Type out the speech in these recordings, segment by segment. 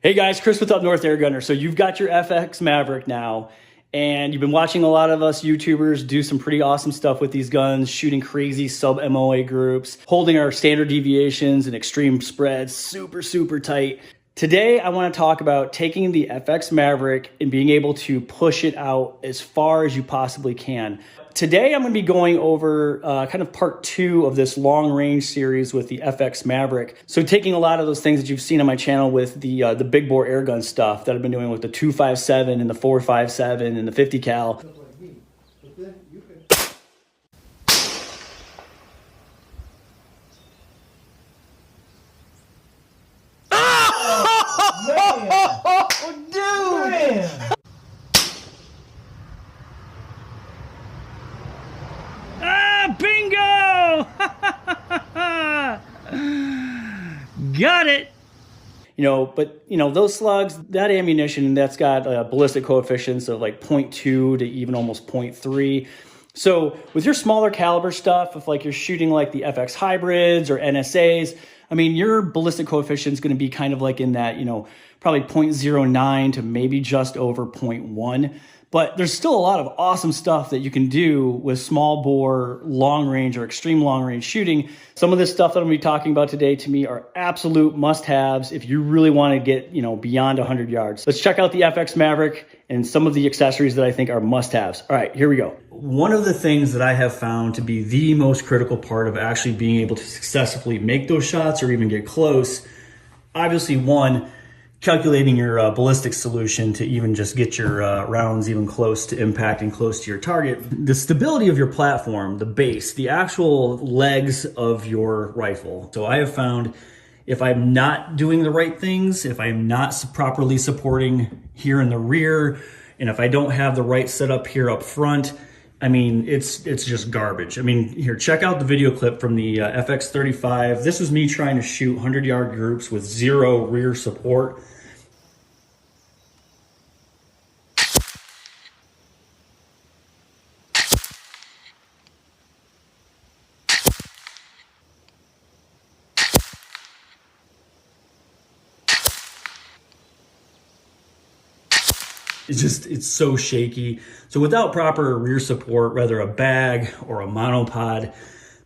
Hey guys, Chris with Up North Airgunner. So you've got your FX Maverick now, and you've been watching a lot of us YouTubers do some pretty awesome stuff with these guns, shooting crazy sub-MOA groups, holding our standard deviations and extreme spreads super tight. Today, I want to talk about taking the FX Maverick and being able to push it out as far as you possibly can. Today, I'm going to be going over kind of part 2 of this long range series with the FX Maverick. So taking a lot of those things that you've seen on my channel with the big bore airgun stuff that I've been doing with the 257 and the 457 and the 50 cal. Bingo! Got it. But those slugs, that ammunition, that's got ballistic coefficients of like 0.2 to even almost 0.3. So with your smaller caliber stuff, if like you're shooting like the FX hybrids or NSAs, I mean, your ballistic coefficient is going to be kind of like in that, probably 0.09 to maybe just over 0.1. But there's still a lot of awesome stuff that you can do with small bore, long range, or extreme long range shooting. Some of this stuff that I'm going to be talking about today to me are absolute must-haves if you really want to get, beyond 100 yards. Let's check out the FX Maverick and some of the accessories that I think are must-haves. All right, here we go. One of the things that I have found to be the most critical part of actually being able to successfully make those shots or even get close, obviously one, calculating your ballistic solution to even just get your rounds even close to impact and close to your target. The stability of your platform, the base, the actual legs of your rifle. So I have found if I'm not doing the right things, if I'm not properly supporting here in the rear, and if I don't have the right setup here up front, I mean, it's just garbage. I mean, here, check out the video clip from the FX35. This was me trying to shoot 100-yard groups with zero rear support. It's so shaky. So without proper rear support, whether a bag or a monopod,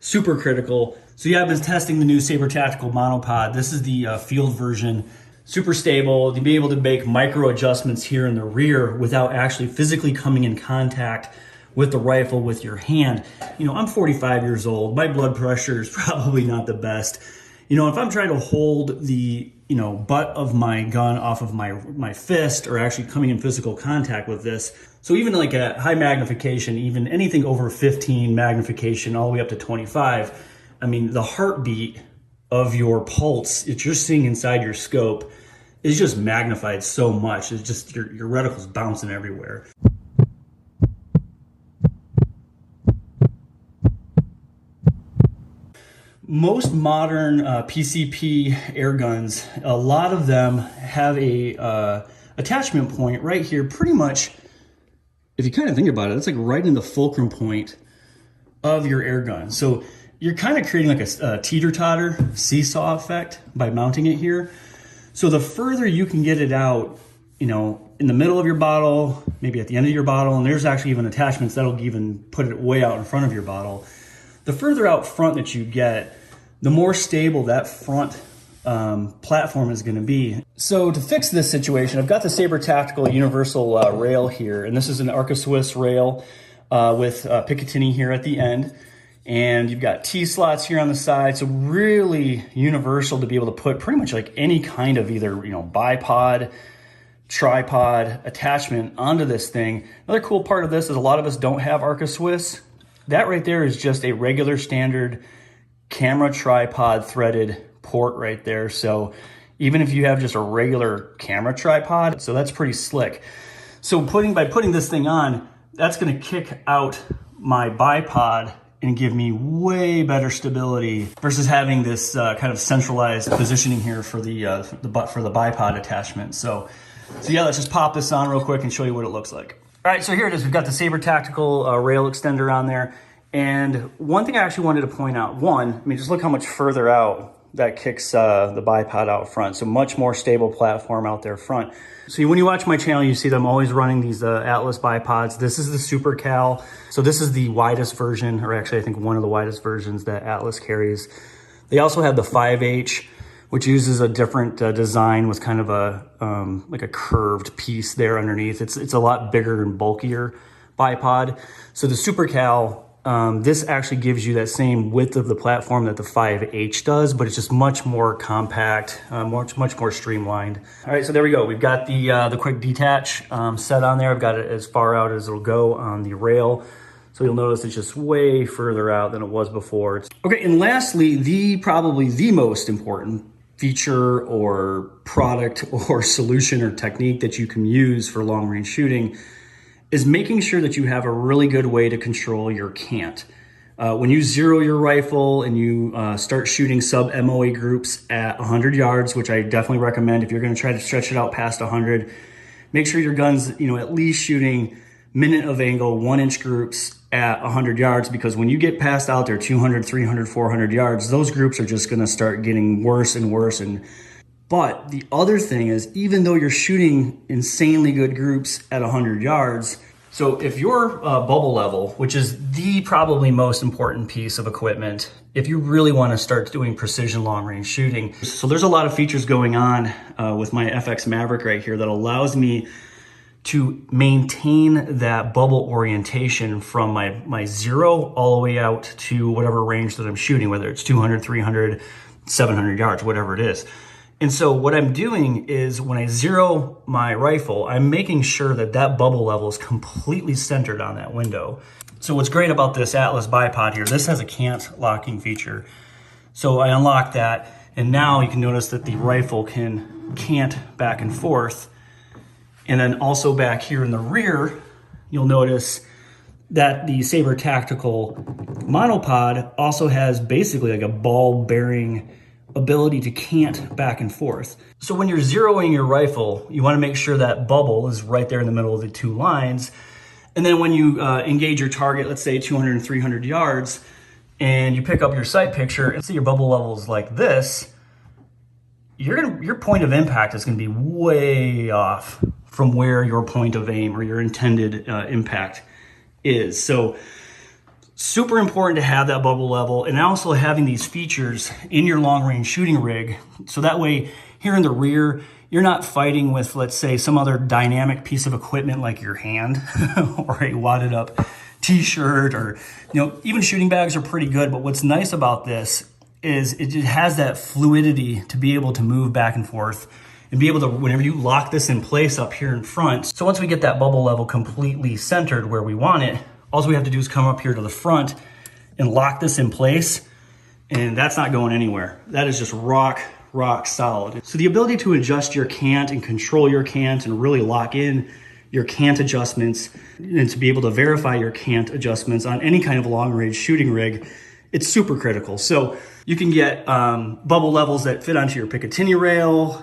super critical. So yeah, I've been testing the new Saber Tactical monopod. This is the field version, super stable. To be able to make micro adjustments here in the rear without actually physically coming in contact with the rifle with your hand. I'm 45 years old. My blood pressure is probably not the best. If I'm trying to hold the butt of my gun off of my fist or actually coming in physical contact with this. So even like a high magnification, even anything over 15 magnification all the way up to 25, I mean, the heartbeat of your pulse that you're seeing inside your scope is just magnified so much. It's just your reticle's bouncing everywhere. Most modern PCP air guns, a lot of them have a attachment point right here, pretty much, if you kind of think about it, it's like right in the fulcrum point of your air gun. So you're kind of creating like a teeter-totter seesaw effect by mounting it here. So the further you can get it out, in the middle of your bottle, maybe at the end of your bottle, and there's actually even attachments that'll even put it way out in front of your bottle. The further out front that you get, the more stable that front platform is going to be. So to fix this situation, I've got the Saber Tactical Universal rail here, and this is an Arca Swiss rail with Picatinny here at the end. And you've got T-slots here on the side, so really universal to be able to put pretty much like any kind of either, bipod, tripod attachment onto this thing. Another cool part of this is a lot of us don't have Arca Swiss. That right there is just a regular standard camera tripod threaded port right there. So even if you have just a regular camera tripod, so that's pretty slick. So by putting this thing on, that's going to kick out my bipod and give me way better stability versus having this kind of centralized positioning here for the bipod attachment. So yeah, let's just pop this on real quick and show you what it looks like. All right, so here it is. We've got the Saber Tactical rail extender on there. And one thing I actually wanted to point out, just look how much further out that kicks the bipod out front. So much more stable platform out there front. So when you watch my channel, you see that I'm always running these Atlas bipods. This is the Super Cal. So this is the widest version, or actually I think one of the widest versions that Atlas carries. They also have the 5H, which uses a different design with kind of a like a curved piece there underneath. It's a lot bigger and bulkier bipod. So the Super Cal, this actually gives you that same width of the platform that the 5H does, but it's just much more compact, much more streamlined. All right, so there we go. We've got the quick detach set on there. I've got it as far out as it'll go on the rail. So you'll notice it's just way further out than it was before. Okay, and lastly, probably the most important feature or product or solution or technique that you can use for long range shooting is making sure that you have a really good way to control your cant. When you zero your rifle and you start shooting sub MOA groups at 100 yards, which I definitely recommend if you're gonna try to stretch it out past 100, make sure your gun's at least shooting minute of angle 1-inch groups at 100 yards, because when you get past out there 200, 300, 400 yards, those groups are just gonna start getting worse and worse. But the other thing is, even though you're shooting insanely good groups at 100 yards, so if your bubble level, which is the probably most important piece of equipment, if you really want to start doing precision long range shooting, so there's a lot of features going on with my FX Maverick right here that allows me to maintain that bubble orientation from my zero all the way out to whatever range that I'm shooting, whether it's 200, 300, 700 yards, whatever it is. And so what I'm doing is when I zero my rifle, I'm making sure that that bubble level is completely centered on that window. So what's great about this Atlas bipod here, this has a cant locking feature. So I unlock that, and now you can notice that the rifle can cant back and forth. And then also back here in the rear, you'll notice that the Saber Tactical monopod also has basically like a ball bearing ability to cant back and forth. So when you're zeroing your rifle, you want to make sure that bubble is right there in the middle of the two lines. And then when you engage your target, let's say 200 and 300 yards, and you pick up your sight picture and see your bubble levels like this, your point of impact is going to be way off from where your point of aim or your intended impact is. So super important to have that bubble level, and also having these features in your long range shooting rig. So that way here in the rear, you're not fighting with, let's say, some other dynamic piece of equipment like your hand or a wadded up t-shirt, or, even shooting bags are pretty good. But what's nice about this is it has that fluidity to be able to move back and forth and be able to, whenever you lock this in place up here in front. So once we get that bubble level completely centered where we want it, all we have to do is come up here to the front and lock this in place, and that's not going anywhere. That is just rock solid. So the ability to adjust your cant and control your cant and really lock in your cant adjustments, and to be able to verify your cant adjustments on any kind of long range shooting rig, it's super critical. So you can get bubble levels that fit onto your Picatinny rail.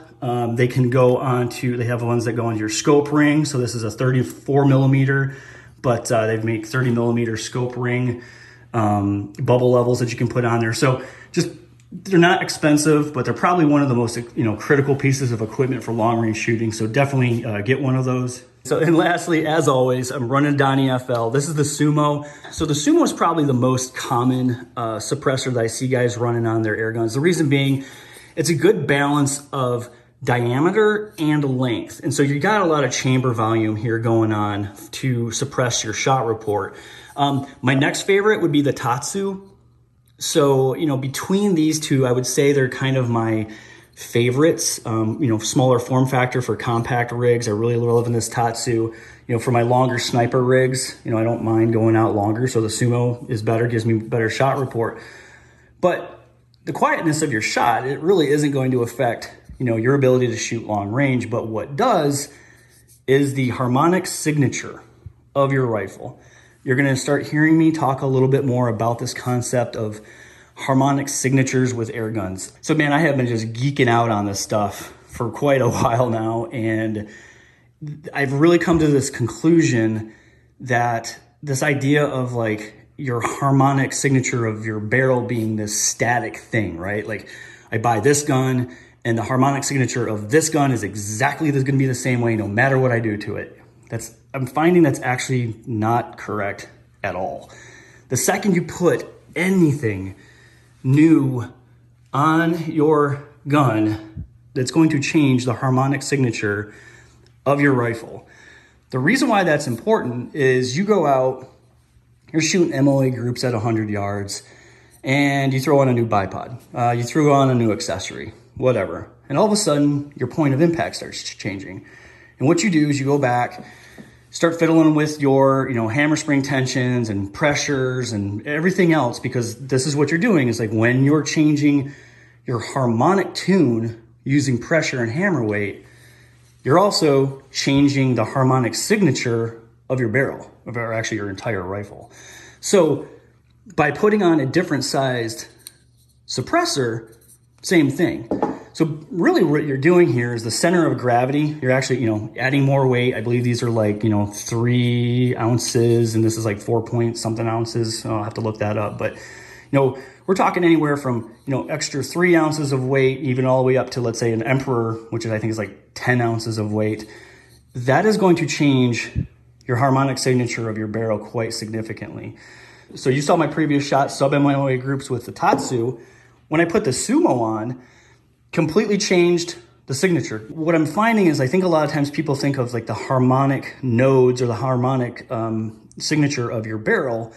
They can go onto, they have ones that go onto your scope ring. So this is a 34 millimeter, but they've made 30 millimeter scope ring bubble levels that you can put on there. So just, they're not expensive, but they're probably one of the most critical pieces of equipment for long range shooting. So definitely get one of those. So, and lastly, as always, I'm running Donnie FL. This is the Sumo. So the Sumo is probably the most common suppressor that I see guys running on their air guns. The reason being, it's a good balance of diameter and length. And so you got a lot of chamber volume here going on to suppress your shot report. My next favorite would be the Tatsu. So, between these two, I would say they're kind of my favorites. Smaller form factor for compact rigs. I really love this Tatsu. For my longer sniper rigs, I don't mind going out longer. So the Sumo is better, gives me better shot report. But the quietness of your shot, it really isn't going to affect your ability to shoot long range. But what does is the harmonics signature of your rifle. You're going to start hearing me talk a little bit more about this concept of harmonic signatures with air guns. So man, I have been just geeking out on this stuff for quite a while now, and I've really come to this conclusion that this idea of like your harmonic signature of your barrel being this static thing, right? Like, I buy this gun and the harmonic signature of this gun is exactly going to be the same way no matter what I do to it. I'm finding that's actually not correct at all. The second you put anything new on your gun, that's going to change the harmonic signature of your rifle. The reason why that's important is you go out, you're shooting MOA groups at 100 yards, and you throw on a new bipod. You threw on a new accessory, whatever. And all of a sudden, your point of impact starts changing. And what you do is you go back, start fiddling with your, hammer spring tensions and pressures and everything else, because this is what you're doing is like when you're changing your harmonic tune using pressure and hammer weight, you're also changing the harmonic signature of your barrel, or actually your entire rifle. So by putting on a different sized suppressor, same thing. So really what you're doing here is the center of gravity. You're actually, adding more weight. I believe these are like, 3 ounces and this is like 4 point something ounces. I'll have to look that up. But, we're talking anywhere from, extra 3 ounces of weight, even all the way up to, let's say, an Emperor, which I think is like 10 ounces of weight. That is going to change your harmonic signature of your barrel quite significantly. So you saw my previous shot, sub-MOA groups with the Tatsu. When I put the Sumo on, completely changed the signature. What I'm finding is I think a lot of times people think of like the harmonic nodes or the harmonic signature of your barrel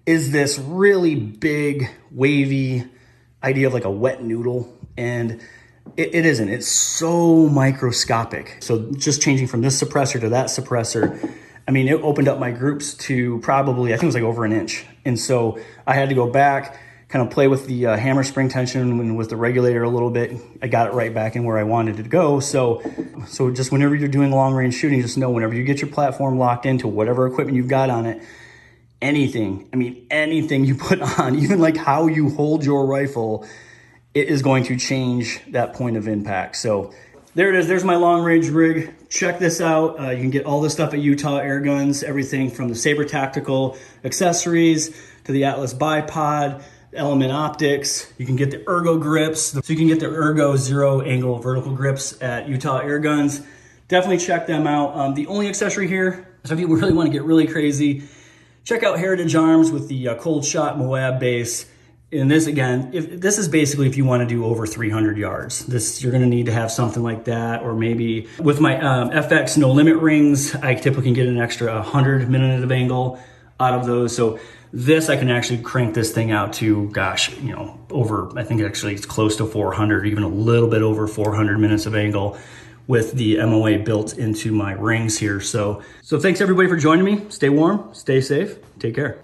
is this really big, wavy idea of like a wet noodle. And it isn't. It's so microscopic. So just changing from this suppressor to that suppressor, it opened up my groups to probably, I think it was like over an inch. And so I had to go back, kind of play with the hammer spring tension and with the regulator a little bit. I got it right back in where I wanted it to go. So just whenever you're doing long range shooting, just know whenever you get your platform locked into whatever equipment you've got on it, anything you put on, even like how you hold your rifle, it is going to change that point of impact. So there it is. There's my long range rig. Check this out. You can get all this stuff at Utah Airguns, everything from the Saber Tactical accessories to the Atlas bipod, Element optics. You can get the Ergo grips. So you can get the Ergo zero angle vertical grips at Utah Airguns. Definitely check them out. The only accessory here, so if you really want to get really crazy, check out Heritage Arms with the Cold Shot Moab base. And this, again, this is basically if you want to do over 300 yards. You're going to need to have something like that, or maybe with my FX No Limit rings, I typically can get an extra 100 minute of angle out of those. So this, I can actually crank this thing out to, over, I think actually it's close to 400, even a little bit over 400 minutes of angle with the MOA built into my rings here. So thanks everybody for joining me. Stay warm, stay safe, take care.